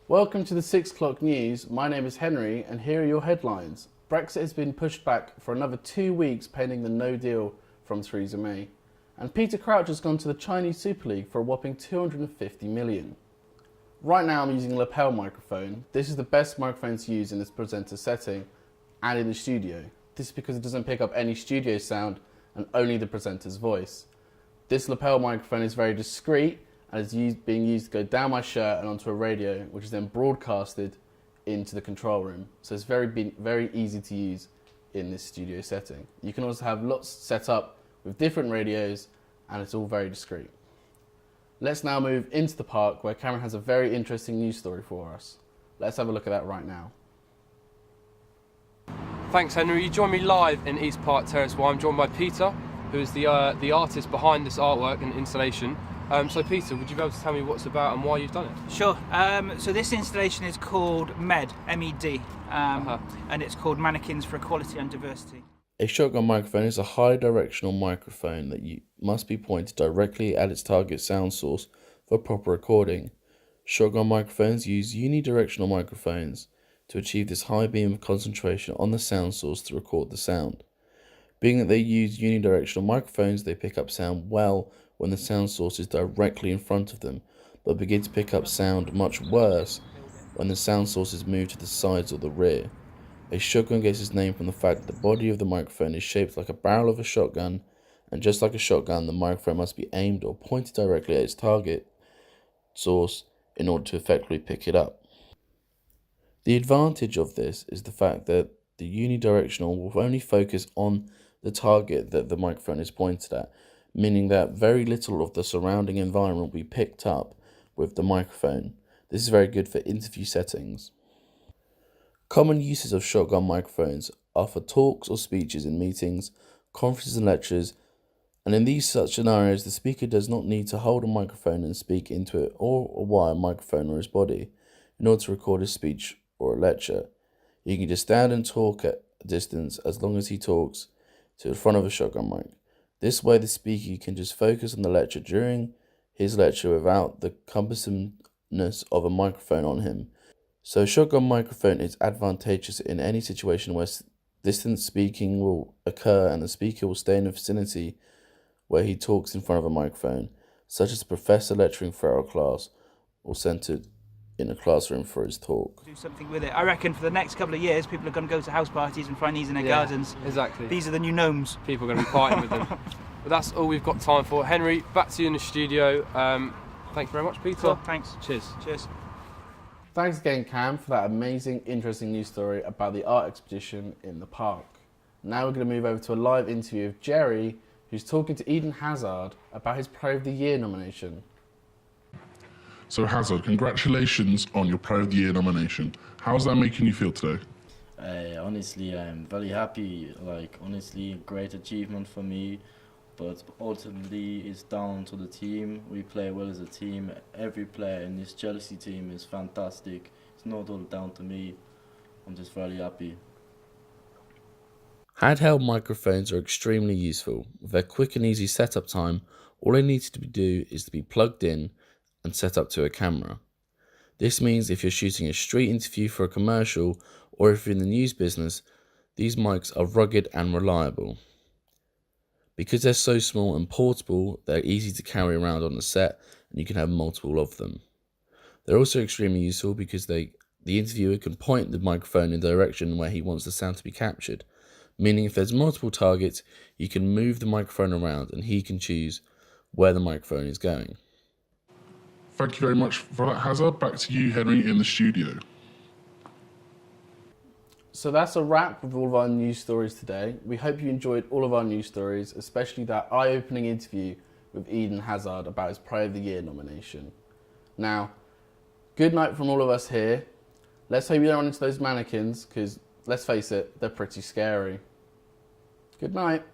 Welcome to the 6 o'clock news. My name is Henry and here are your headlines. Brexit has been pushed back for another 2 weeks pending the no deal from Theresa May. And Peter Crouch has gone to the Chinese Super League for a whopping 250 million. Right now I'm using a lapel microphone. This is the best microphone to use in this presenter setting and in the studio. This is because it doesn't pick up any studio sound and only the presenter's voice. This lapel microphone is very discreet and is being used to go down my shirt and onto a radio, which is then broadcasted into the control room. So it's very easy to use in this studio setting. You can also have lots set up with different radios and it's all very discreet. Let's now move into the park where Cameron has a very interesting news story for us. Let's have a look at that right now. Thanks, Henry. You join me live in East Park Terrace where I'm joined by Peter, who is the artist behind this artwork and installation. So Peter, would you be able to tell me what it's about and why you've done it? Sure. So this installation is called MED, M-E-D, and it's called Mannequins for Equality and Diversity. A shotgun microphone is a high directional microphone that must be pointed directly at its target sound source for proper recording. Shotgun microphones use unidirectional microphones to achieve this high beam of concentration on the sound source to record the sound. Being that they use unidirectional microphones, they pick up sound well when the sound source is directly in front of them, but begin to pick up sound much worse when the sound source is moved to the sides or the rear. A shotgun gets its name from the fact that the body of the microphone is shaped like a barrel of a shotgun, and just like a shotgun, the microphone must be aimed or pointed directly at its target source in order to effectively pick it up. The advantage of this is the fact that the unidirectional will only focus on the target that the microphone is pointed at, meaning that very little of the surrounding environment will be picked up with the microphone. This is very good for interview settings. Common uses of shotgun microphones are for talks or speeches in meetings, conferences and lectures, and in these such scenarios the speaker does not need to hold a microphone and speak into it or wire a microphone or his body in order to record his speech or a lecture. He can just stand and talk at a distance as long as he talks to the front of a shotgun mic. This way the speaker can just focus on the lecture during his lecture without the cumbersomeness of a microphone on him. So a shotgun microphone is advantageous in any situation where distant speaking will occur and the speaker will stay in the vicinity where he talks in front of a microphone, such as a professor lecturing for our class or centered in a classroom for his talk. Do something with it. I reckon for the next couple of years people are going to go to house parties and find these in their gardens. Exactly. These are the new gnomes. People are going to be partying with them. But that's all we've got time for. Henry, back to you in the studio. Thank you very much, Peter. Cool, thanks. Cheers. Cheers. Thanks again, Cam, for that amazing, interesting news story about the art exposition in the park. Now we're going to move over to a live interview of Jerry, who's talking to Eden Hazard about his Player of the Year nomination. So Hazard, congratulations on your Player of the Year nomination. How's that making you feel today? Honestly, I'm very happy. Honestly, great achievement for me. But ultimately, it's down to the team. We play well as a team. Every player in this Chelsea team is fantastic. It's not all down to me. I'm just very happy. Handheld microphones are extremely useful. With their quick and easy setup time, all they need to do is to be plugged in and set up to a camera. This means if you're shooting a street interview for a commercial or if you're in the news business, these mics are rugged and reliable. Because they're so small and portable, they're easy to carry around on the set and you can have multiple of them. They're also extremely useful because the interviewer can point the microphone in the direction where he wants the sound to be captured, meaning if there's multiple targets, you can move the microphone around and he can choose where the microphone is going. Thank you very much for that, Hazard. Back to you, Henry, in the studio. So that's a wrap with all of our news stories today. We hope you enjoyed all of our news stories, especially that eye-opening interview with Eden Hazard about his Player of the Year nomination. Now, good night from all of us here. Let's hope you don't run into those mannequins, because let's face it, they're pretty scary. Good night.